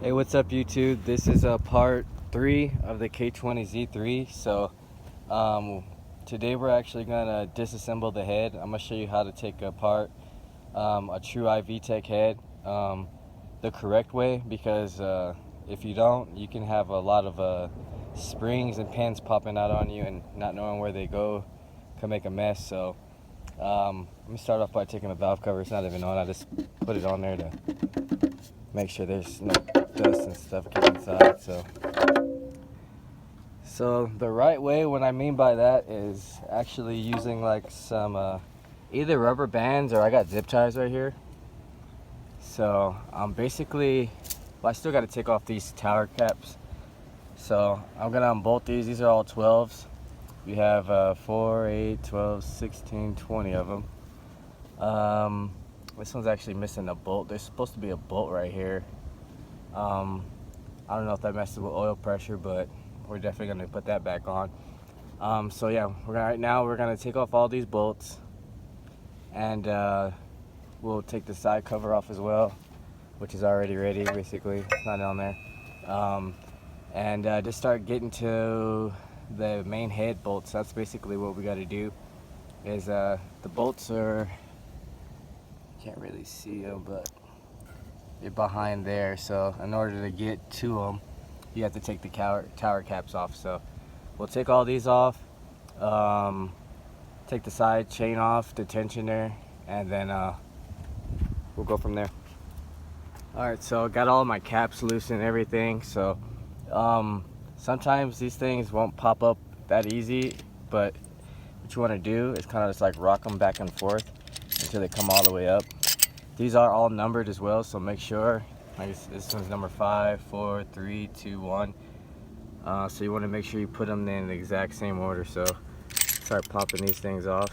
Hey, what's up YouTube? This is part 3 of the K20Z3. Today we're actually gonna disassemble the head. I'm gonna show you how to take apart a true iVTEC head the correct way, because if you don't, you can have a lot of springs and pins popping out on you, and not knowing where they go can make a mess. So let me start off by taking the valve cover. It's not even on. I just put it on there to make sure there's no dust and stuff getting inside. So the right way, what I mean by that is actually using like some either rubber bands, or I got zip ties right here. So basically, well, I still got to take off these tower caps. So I'm gonna unbolt these. These are all 12s. We have 4, 8, 12, 16, 20 of them. This one's actually missing a bolt. There's supposed to be a bolt right here. I don't know if that messes with oil pressure, but we're definitely gonna put that back on. So yeah, right now we're gonna take off all these bolts, and we'll take the side cover off as well, which is already ready. Basically, it's not on there. And just start getting to the main head bolts. That's basically what we got to do. Is the bolts are, can't really see them, but they're behind there. So in order to get to them, you have to take the tower caps off. So we'll take all these off, take the side chain off, the tensioner, and then we'll go from there. Alright, so got all my caps loose and everything. So sometimes these things won't pop up that easy, but what you want to do is kind of just like rock them back and forth until they come all the way up. These are all numbered as well, so make sure, like this one's number 5, 4, 3, 2, 1. So you want to make sure you put them in the exact same order. So start popping these things off.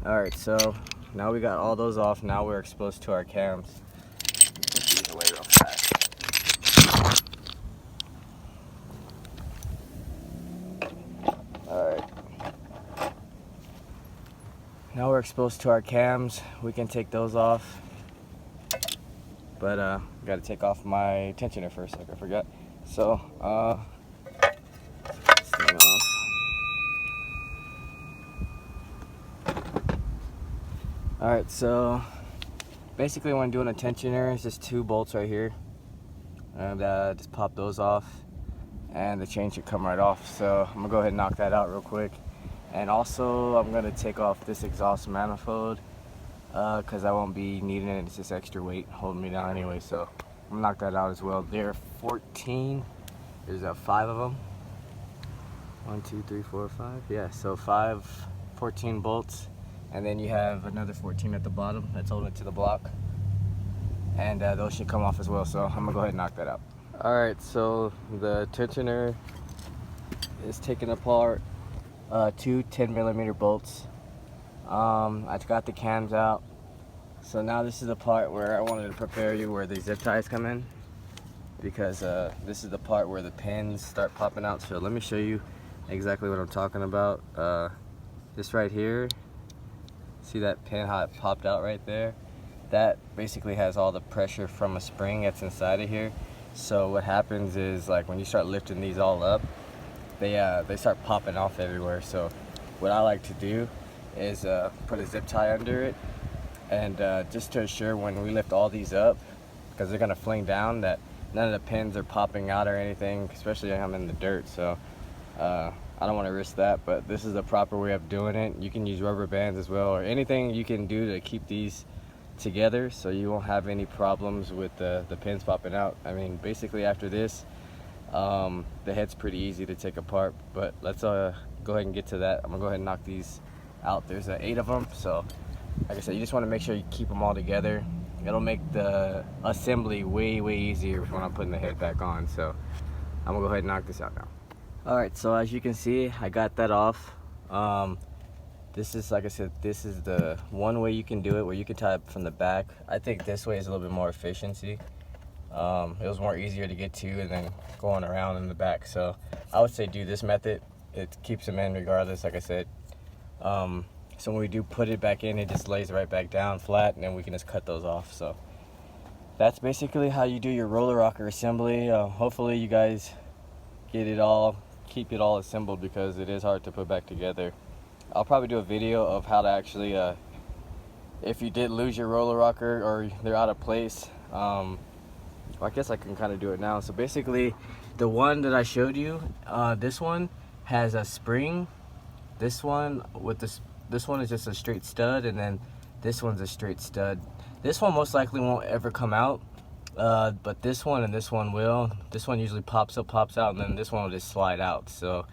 Alright, so now we got all those off. Now we're exposed to our cams. Put these away real fast. Alright. Now we're exposed to our cams. We can take those off. But we gotta take off my tensioner first, like I forgot. So stand off. Alright, so basically when doing a tensioner, it's just 2 bolts right here, and just pop those off and the chain should come right off. So I'm gonna go ahead and knock that out real quick. And also I'm gonna take off this exhaust manifold because I won't be needing it. It's just extra weight holding me down anyway, so I'm gonna knock that out as well. There are 14, there's 5 of them. 1, 2, 3, 4, 5, yeah, so 14 bolts. And then you have another 14 at the bottom that's holding it to the block, and those should come off as well. So I'm gonna go ahead and knock that out. Alright, so the tensioner is taking apart 2 10mm bolts. I got the cams out. So now this is the part where I wanted to prepare you where the zip ties come in, because this is the part where the pins start popping out. So let me show you exactly what I'm talking about. This right here, see that pin, how it popped out right there? That basically has all the pressure from a spring that's inside of here. So what happens is, like, when you start lifting these all up, they start popping off everywhere. So what I like to do is put a zip tie under it, and just to assure when we lift all these up, because they're gonna fling down, that none of the pins are popping out or anything, especially if I'm in the dirt. So I don't want to risk that, but this is the proper way of doing it. You can use rubber bands as well, or anything you can do to keep these together so you won't have any problems with the pins popping out. I mean, basically after this, the head's pretty easy to take apart, but let's go ahead and get to that. I'm gonna go ahead and knock these out. There's 8 of them, so like I said, you just want to make sure you keep them all together. It'll make the assembly way easier when I'm putting the head back on. So I'm gonna go ahead and knock this out now. Alright, so as you can see, I got that off. This is, like I said, this is the one way you can do it, where you can tie it from the back. I think this way is a little bit more efficiency. It was more easier to get to and then going around in the back. So I would say do this method. It keeps them in regardless, like I said. So when we do put it back in, it just lays right back down flat, and then we can just cut those off. So that's basically how you do your roller rocker assembly. Hopefully you guys get it all, keep it all assembled, because it is hard to put back together. I'll probably do a video of how to actually, if you did lose your roller rocker or they're out of place, I guess I can kind of do it now. So basically, the one that I showed you, this one has a spring. This one with this one is just a straight stud, and then this one's a straight stud. This one most likely won't ever come out, but this one and this one will. This one usually pops up, pops out, and then this one will just slide out. So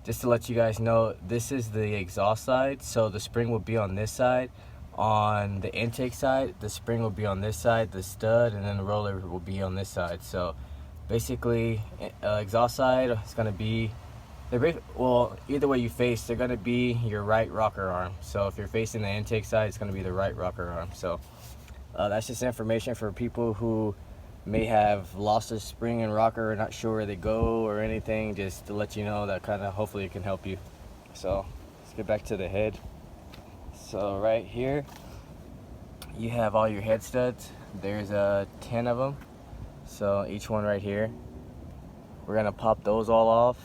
just to let you guys know, this is the exhaust side, so the spring will be on this side. On the intake side, the spring will be on this side, the stud, and then the roller will be on this side. So basically, exhaust side is going to be, well, either way you face, they're going to be your right rocker arm. So if you're facing the intake side, it's going to be the right rocker arm. So that's just information for people who may have lost a spring and rocker or not sure where they go or anything, just to let you know that kind of, hopefully it can help you. So let's get back to the head. So right here you have all your head studs. There's 10 of them, so each one right here. We're gonna pop those all off,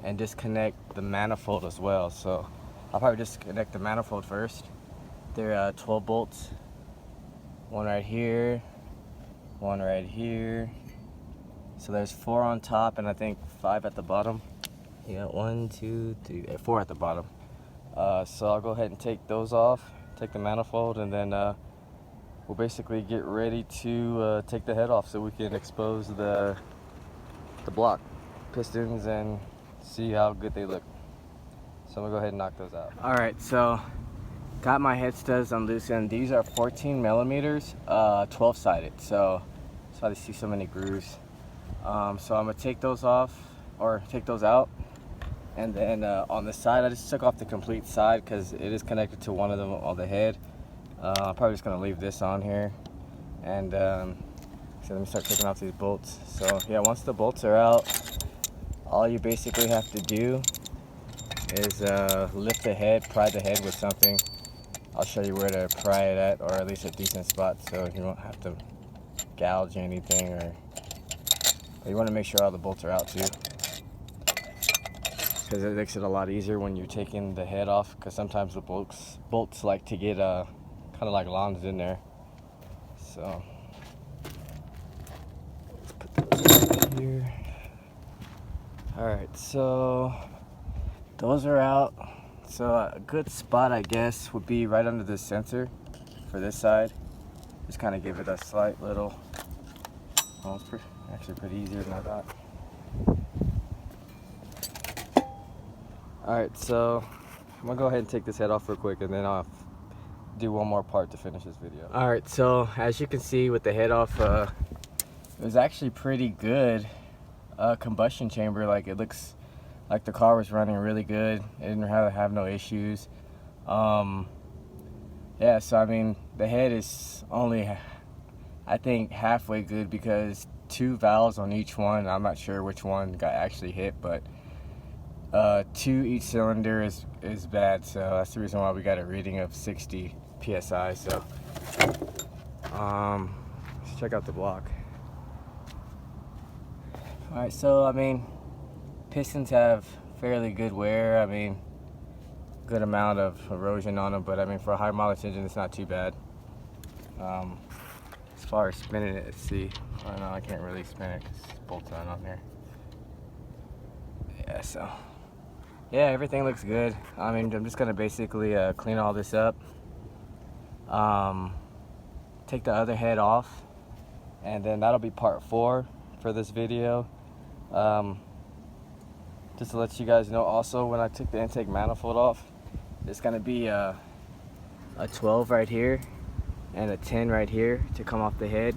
and disconnect the manifold as well. So I'll probably disconnect the manifold first. They're 12 bolts, one right here, one right here. So there's 4 on top and I think 5 at the bottom. You got 1, 2, 3, 4 at the bottom. So I'll go ahead and take those off, take the manifold, and then we'll basically get ready to take the head off so we can expose the block pistons and see how good they look. So I'm gonna go ahead and knock those out. All right, so got my head studs on loose end. These are 14 millimeters, 12 sided. So that's why they see so many grooves. So I'm gonna take those off, or take those out. And then on the side, I just took off the complete side because it is connected to one of them on the head. I'm probably just gonna leave this on here. And so let me start taking off these bolts. So yeah, once the bolts are out, all you basically have to do is lift the head, pry the head with something. I'll show you where to pry it at, or at least a decent spot, so you won't have to gouge anything, or you want to make sure all the bolts are out too, because it makes it a lot easier when you're taking the head off, because sometimes the bolts like to get kind of like lines in there. So let's put those right here. Alright, so those are out. So a good spot, I guess, would be right under the sensor for this side. Just kind of give it a slight little, well, it's actually pretty easier than I thought. Alright, so I'm gonna go ahead and take this head off real quick, and then I'll do one more part to finish this video. Alright, so as you can see with the head off, it was actually pretty good combustion chamber. Like, it looks like the car was running really good. It didn't have no issues. Yeah, so I mean, the head is only, I think, halfway good, because 2 valves on each one. I'm not sure which one got actually hit, but 2 each cylinder is bad. So that's the reason why we got a reading of 60 psi. So let's check out the block. All right, so I mean, pistons have fairly good wear. I mean, good amount of erosion on them, but I mean, for a high mileage engine, it's not too bad. As far as spinning it, let's see. I don't know, I can't really spin it because it's bolted on there. Yeah, so yeah, everything looks good. I mean, I'm just gonna basically clean all this up, take the other head off, and then that'll be part 4 for this video. Just to let you guys know, also, when I took the intake manifold off, it's gonna be a 12 right here and a 10 right here to come off the head.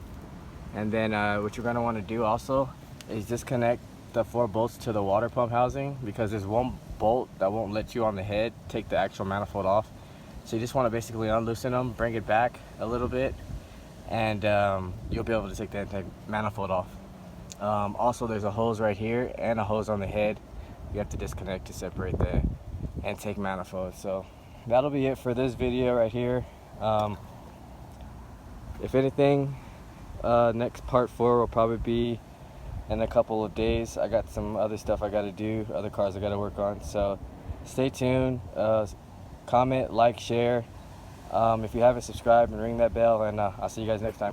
And then what you're gonna want to do also is disconnect the 4 bolts to the water pump housing, because there's one bolt that won't let you on the head take the actual manifold off. So you just want to basically unloosen them, bring it back a little bit, and you'll be able to take the intake manifold off. Also, there's a hose right here and a hose on the head. You have to disconnect to separate the intake manifold. So that'll be it for this video right here. If anything, next part 4 will probably be in a couple of days. I got some other stuff I got to do, other cars I got to work on. So stay tuned. Comment, like, share. If you haven't subscribed, and ring that bell, and I'll see you guys next time.